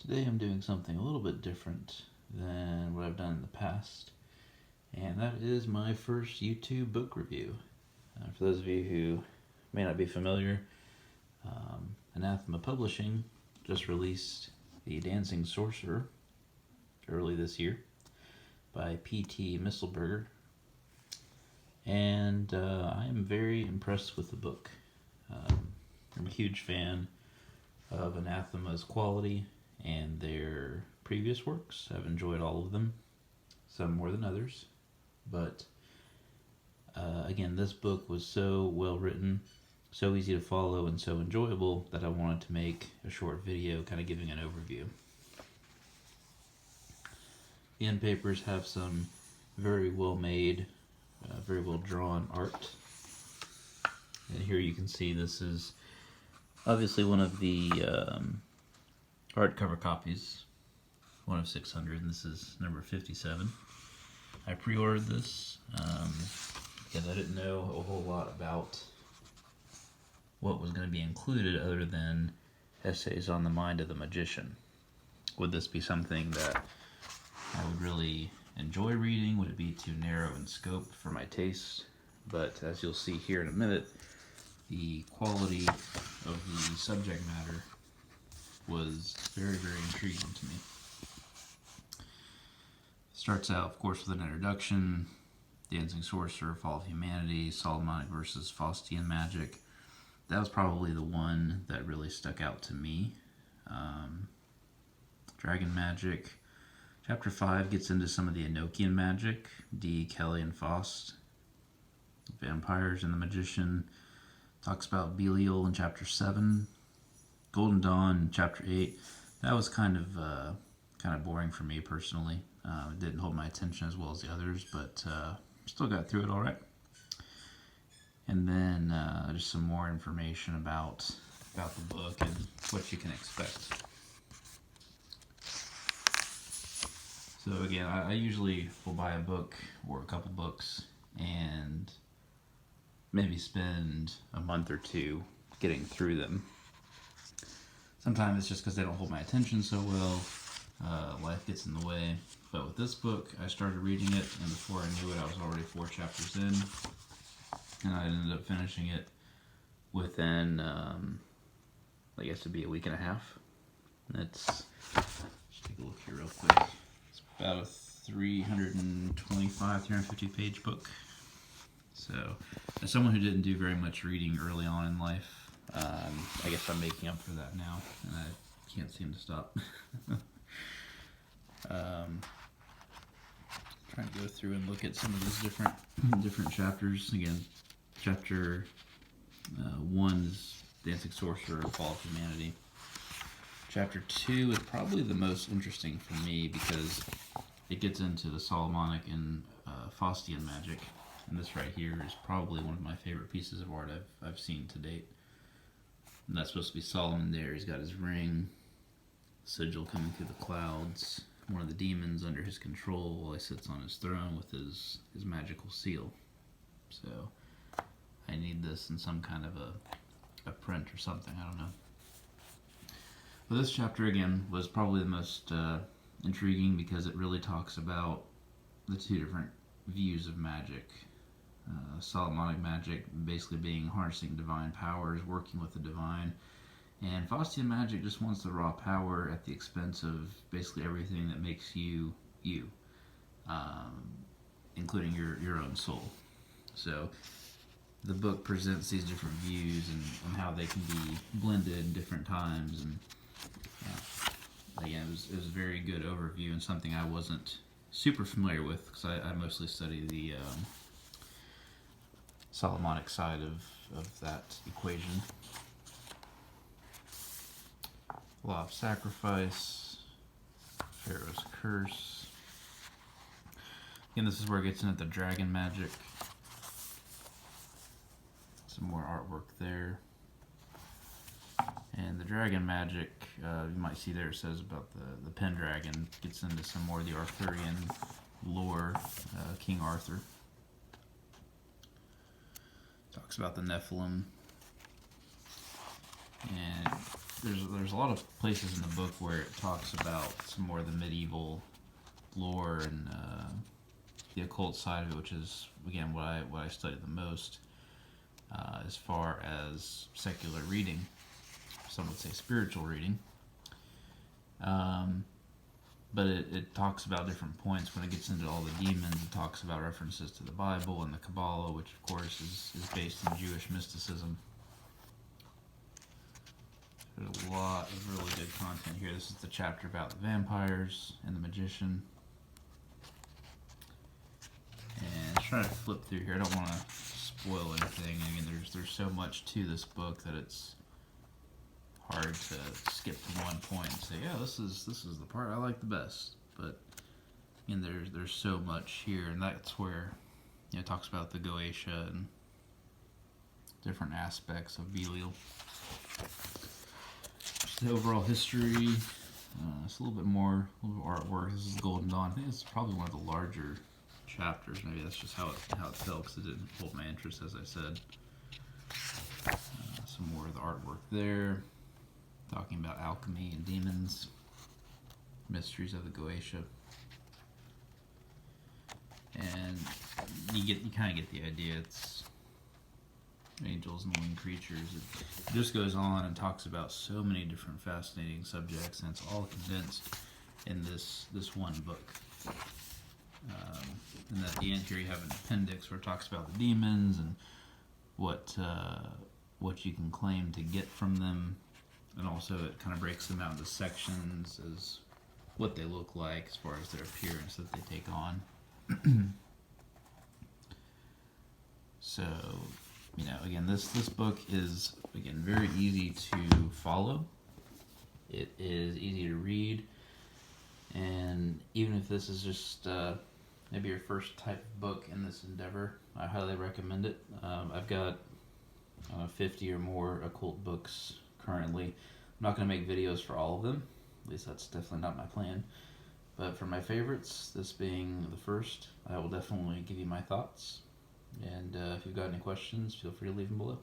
Today I'm doing something a little bit different than what I've done in the past, and that is my first YouTube book review. For those of you who may not be familiar, Anathema Publishing just released The Dancing Sorcerer early this year by P.T. Mistlberger, and I am very impressed with the book. I'm a huge fan of Anathema's quality and their previous works. I've enjoyed all of them, some more than others, but again, this book was so well written, so easy to follow, and so enjoyable that I wanted to make a short video kind of giving an overview. The end papers have some very well made, very well drawn art, and here you can see this is obviously one of the hardcover copies, one of 600, and this is number 57. I pre-ordered this because I didn't know a whole lot about what was going to be included other than essays on the mind of the magician. Would this be something that I would really enjoy reading? Would it be too narrow in scope for my taste? But as you'll see here in a minute, the quality of the subject matter was very, very intriguing to me. Starts out, of course, with an introduction. Dancing Sorcerer, Fall of Humanity, Solomonic versus Faustian magic. That was probably the one that really stuck out to me. Dragon magic. Chapter 5 gets into some of the Enochian magic. Dee, Kelly, and Faust. Vampires and the Magician. Talks about Belial in Chapter 7. Golden Dawn in Chapter 8. That was kind of boring for me personally. It didn't hold my attention as well as the others, but still got through it all right. And then just some more information about the book and what you can expect. So again, I usually will buy a book or a couple books and maybe spend a month or two getting through them. Sometimes it's just because they don't hold my attention so well. Life gets in the way. But with this book, I started reading it, and before I knew it, I was already 4 chapters in. And I ended up finishing it within, I guess it'd be a week and a half. Let's take a look here real quick. It's about a 350 page book. So, as someone who didn't do very much reading early on in life, I guess I'm making up for that now, and I can't seem to stop. Trying to go through and look at some of these different chapters. Again, chapter 1 is Dancing Sorcerer, Fall of Humanity. Chapter 2 is probably the most interesting for me because it gets into the Solomonic and Faustian magic. And this right here is probably one of my favorite pieces of art I've seen to date. And that's supposed to be Solomon there. He's got his ring, sigil coming through the clouds, one of the demons under his control while he sits on his throne with his magical seal. So I need this in some kind of a print or something, I don't know. But this chapter, again, was probably the most intriguing because it really talks about the two different views of magic. Solomonic magic basically being harnessing divine powers, working with the divine, and Faustian magic just wants the raw power at the expense of basically everything that makes you, including your own soul. So the book presents these different views and how they can be blended in different times, and again, it was a very good overview and something I wasn't super familiar with because I mostly study the Solomonic side of that equation. Law of Sacrifice, Pharaoh's Curse. Again, this is where it gets into the dragon magic. Some more artwork there. And the dragon magic, you might see there it says about the Pendragon, gets into some more of the Arthurian lore, King Arthur. Talks about the Nephilim. And there's a lot of places in the book where it talks about some more of the medieval lore and the occult side of it, which is again what I study the most as far as secular reading. Some would say spiritual reading. But it talks about different points when it gets into all the demons. It talks about references to the Bible and the Kabbalah, which of course is based in Jewish mysticism. There's a lot of really good content here. This is the chapter about the vampires and the magician. And trying to flip through here. I don't want to spoil anything. I mean, there's so much to this book that it's hard to skip to one point and say, yeah, this is the part I like the best. But again, there's so much here, and that's where it talks about the Goetia and different aspects of Belial. Just the overall history. It's a little bit more artwork. This is Golden Dawn. I think it's probably one of the larger chapters. Maybe that's just how it felt, because it didn't hold my interest, as I said. Some more of the artwork there. Talking about alchemy and demons, mysteries of the Goetia, and you kind of get the idea. It's angels and living creatures. It just goes on and talks about so many different fascinating subjects, and it's all condensed in this one book. And at the end here, you have an appendix where it talks about the demons and what you can claim to get from them. And also it kind of breaks them out into sections as what they look like as far as their appearance that they take on. So, again, this book is, again, very easy to follow. It is easy to read. And even if this is just maybe your first type of book in this endeavor, I highly recommend it. I've got 50 or more occult books currently. I'm not going to make videos for all of them. At least that's definitely not my plan. But for my favorites, this being the first, I will definitely give you my thoughts. And if you've got any questions, feel free to leave them below.